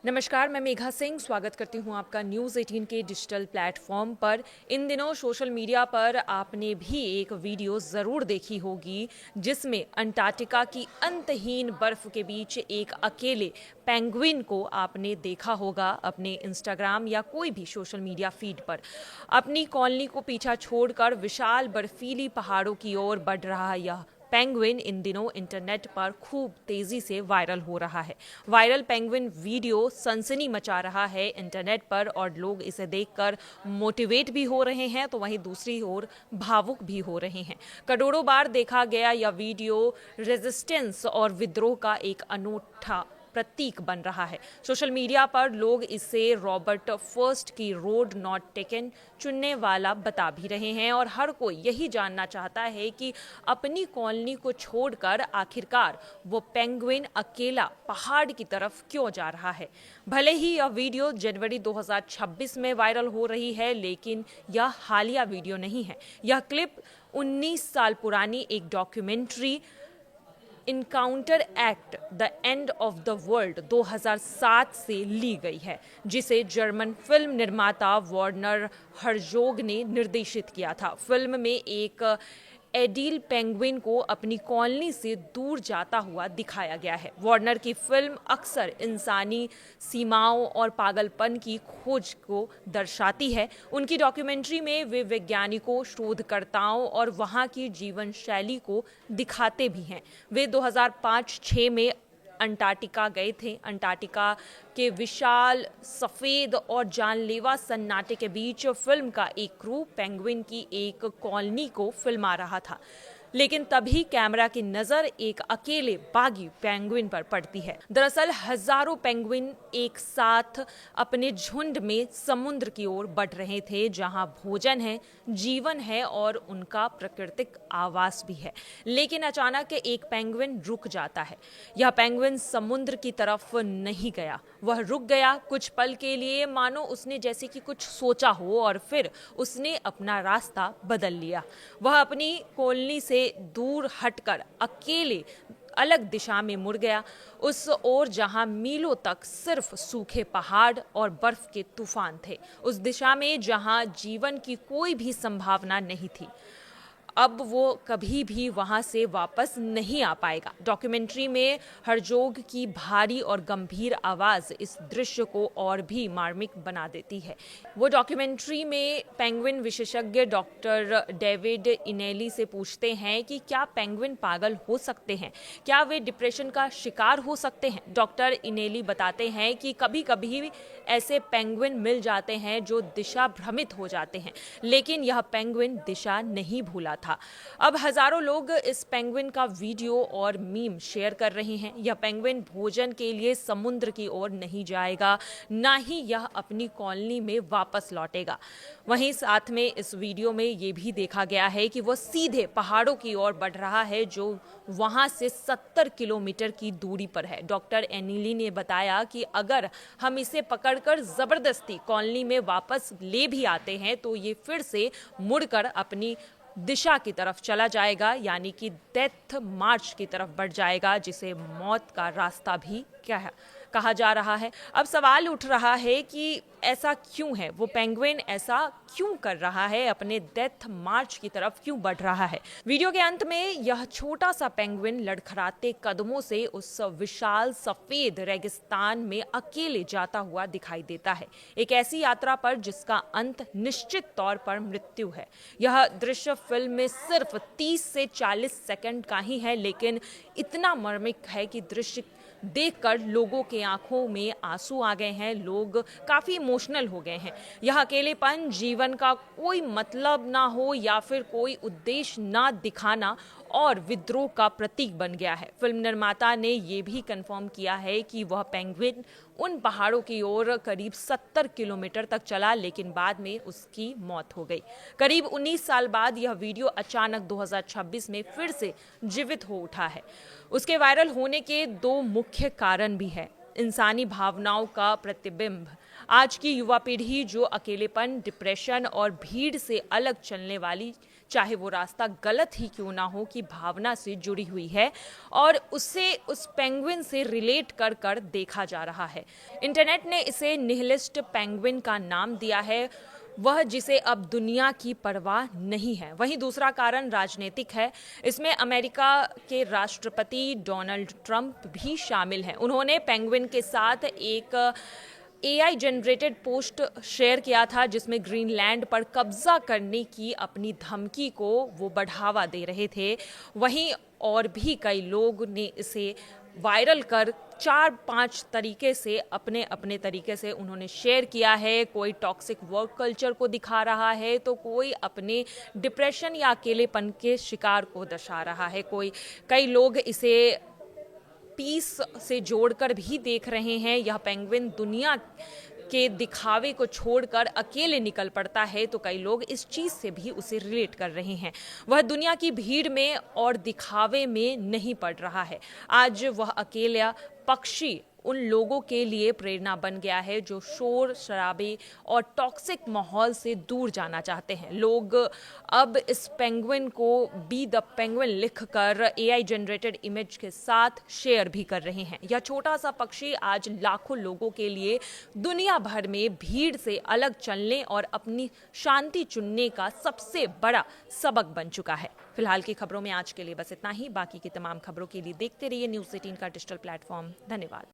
नमस्कार, मैं मेघा सिंह स्वागत करती हूं आपका न्यूज़ 18 के डिजिटल प्लेटफॉर्म पर। इन दिनों सोशल मीडिया पर आपने भी एक वीडियो ज़रूर देखी होगी जिसमें अंटार्कटिका की अंतहीन बर्फ के बीच एक अकेले पेंगुइन को आपने देखा होगा अपने इंस्टाग्राम या कोई भी सोशल मीडिया फीड पर। अपनी कॉलोनी को पीछा छोड़कर विशाल बर्फीली पहाड़ों की ओर बढ़ रहा यह पेंगुइन इन दिनों इंटरनेट पर खूब तेजी से वायरल हो रहा है। वायरल पेंगुइन वीडियो सनसनी मचा रहा है इंटरनेट पर और लोग इसे देखकर मोटिवेट भी हो रहे हैं तो वहीं दूसरी ओर भावुक भी हो रहे हैं। करोड़ों बार देखा गया यह वीडियो रेजिस्टेंस और विद्रोह का एक अनूठा प्रतीक बन रहा है। सोशल मीडिया पर लोग इसे रॉबर्ट फर्स्ट की रोड नॉट टेकन चुनने वाला बता भी रहे हैं और हर कोई यही जानना चाहता है कि अपनी कॉलोनी को छोड़कर आखिरकार वो पेंगुइन अकेला पहाड़ की तरफ क्यों जा रहा है। भले ही यह वीडियो जनवरी 2026 में वायरल हो रही है, लेकिन यह हालिया वीडियो नहीं है। यह क्लिप 19 साल पुरानी एक documentary encounter at the end of the world 2007 से ली गई है, जिसे जर्मन फिल्म निर्माता वार्नर हर्जोग ने निर्देशित किया था। फिल्म में एक एडील पेंगुइन को अपनी कॉलोनी से दूर जाता हुआ दिखाया गया है। वार्नर की फिल्म अक्सर इंसानी सीमाओं और पागलपन की खोज को दर्शाती है। उनकी डॉक्यूमेंट्री में वे वैज्ञानिकों, शोधकर्ताओं और वहां की जीवन शैली को दिखाते भी हैं। वे 2005-6 में अंटार्कटिका गए थे। अंटार्कटिका के विशाल सफ़ेद और जानलेवा सन्नाटे के बीच फिल्म का एक क्रू पेंगुइन की एक कॉलोनी को फिल्मा रहा था, लेकिन तभी कैमरा की नज़र एक अकेले बागी पेंगुइन पर पड़ती है। दरअसल हजारों पेंगुइन एक साथ अपने झुंड में समुद्र की ओर बढ़ रहे थे, जहां भोजन है, जीवन है और उनका प्राकृतिक आवास भी है। लेकिन अचानक एक पेंगुइन रुक जाता है। यह पेंगुइन समुद्र की तरफ नहीं गया, वह रुक गया कुछ पल के लिए, मानो उसने जैसे कि कुछ सोचा हो और फिर उसने अपना रास्ता बदल लिया। वह अपनी कॉलोनी से दूर हटकर अकेले अलग दिशा में मुड़ गया, उस ओर जहां मीलों तक सिर्फ सूखे पहाड़ और बर्फ के तूफान थे, उस दिशा में जहां जीवन की कोई भी संभावना नहीं थी। अब वो कभी भी वहां से वापस नहीं आ पाएगा। डॉक्यूमेंट्री में हर्जोग की भारी और गंभीर आवाज़ इस दृश्य को और भी मार्मिक बना देती है। वो डॉक्यूमेंट्री में पेंगुइन विशेषज्ञ डॉक्टर डेविड इनेली से पूछते हैं कि क्या पेंगुइन पागल हो सकते हैं, क्या वे डिप्रेशन का शिकार हो सकते हैं। डॉक्टर इनेली बताते हैं कि कभी कभी ऐसे पेंगुइन मिल जाते हैं जो दिशा भ्रमित हो जाते हैं, लेकिन यह पेंगुइन दिशा नहीं भूला था। अब हजारों लोग इस पेंगुइन का वीडियो और मीम शेयर कर रहे हैं। यह पेंगुइन भोजन के लिए समुद्र की ओर नहीं जाएगा, ना ही यह अपनी कॉलोनी में वापस लौटेगा। वहीं साथ में इस वीडियो में ये भी देखा गया है कि वह सीधे पहाड़ों की ओर बढ़ रहा है, जो वहां से 70 किलोमीटर की दूरी पर है। डॉक्टर एनिली ने बताया कि अगर हम इसे पकड़कर जबरदस्ती कॉलोनी में वापस ले भी आते हैं तो ये फिर से मुड़कर अपनी दिशा की तरफ चला जाएगा, यानी कि डेथ मार्च की तरफ बढ़ जाएगा, जिसे मौत का रास्ता भी कहा जा रहा है। अब सवाल उठ रहा है कि ऐसा क्यों है, वो पेंगुइन ऐसा क्यों कर रहा है, अपने डेथ मार्च की तरफ क्यों बढ़ रहा है। वीडियो के अंत में यह छोटा सा पेंगुइन लड़खड़ाते कदमों से उस विशाल सफेद रेगिस्तान में अकेले जाता हुआ दिखाई देता है, एक ऐसी यात्रा पर जिसका अंत निश्चित तौर पर मृत्यु है। यह दृश्य फिल्म में सिर्फ 30 से 40 सेकंड का ही है, लेकिन इतना मर्मिक है कि दृश्य देखकर लोगों के आंखों में आंसू आ गए हैं, लोग काफी इमोशनल हो गए हैं। यह अकेलेपन, जीवन का कोई मतलब ना हो या फिर कोई उद्देश्य ना दिखाना और विद्रोह का प्रतीक बन गया है। फिल्म निर्माता ने यह भी कंफर्म किया है कि वह पेंगुइन उन पहाड़ों की ओर करीब 70 किलोमीटर तक चला, लेकिन बाद में उसकी मौत हो गई। करीब 19 साल बाद यह वीडियो अचानक 2026 में फिर से जीवित हो उठा है। उसके वायरल होने के दो मुख्य कारण भी है। इंसानी भावनाओं का प्रतिबिंब। आज की युवा पीढ़ी जो अकेलेपन, डिप्रेशन और भीड़ से अलग चलने वाली चाहे वो रास्ता गलत ही क्यों ना हो, की भावना से जुड़ी हुई है और उसे उस पेंगुइन से रिलेट कर कर देखा जा रहा है। इंटरनेट ने इसे निहिलिस्ट पेंगुइन का नाम दिया है, वह जिसे अब दुनिया की परवाह नहीं है। वहीं दूसरा कारण राजनीतिक है। इसमें अमेरिका के राष्ट्रपति डोनाल्ड ट्रंप भी शामिल हैं। उन्होंने पेंगुइन के साथ एक एआई जनरेटेड पोस्ट शेयर किया था जिसमें ग्रीनलैंड पर कब्जा करने की अपनी धमकी को वो बढ़ावा दे रहे थे। वहीं और भी कई लोग ने इसे वायरल कर 4-5 तरीके से अपने अपने तरीके से उन्होंने शेयर किया है। कोई टॉक्सिक वर्क कल्चर को दिखा रहा है, तो कोई अपने डिप्रेशन या अकेलेपन के शिकार को दर्शा रहा है। कई लोग इसे पीस से जोड़कर भी देख रहे हैं। यह पेंगुइन दुनिया के दिखावे को छोड़कर अकेले निकल पड़ता है, तो कई लोग इस चीज से भी उसे रिलेट कर रहे हैं। वह दुनिया की भीड़ में और दिखावे में नहीं पड़ रहा है। आज वह अकेला पक्षी उन लोगों के लिए प्रेरणा बन गया है जो शोर शराबे और टॉक्सिक माहौल से दूर जाना चाहते हैं। लोग अब इस पेंगुइन को बी द पेंगुइन लिखकर एआई जनरेटेड इमेज के साथ शेयर भी कर रहे हैं। यह छोटा सा पक्षी आज लाखों लोगों के लिए दुनिया भर में भीड़ से अलग चलने और अपनी शांति चुनने का सबसे बड़ा सबक बन चुका है। फिलहाल की खबरों में आज के लिए बस इतना ही। बाकी की तमाम खबरों के लिए देखते रहिए न्यूज़ 18 का डिजिटल प्लेटफॉर्म। धन्यवाद।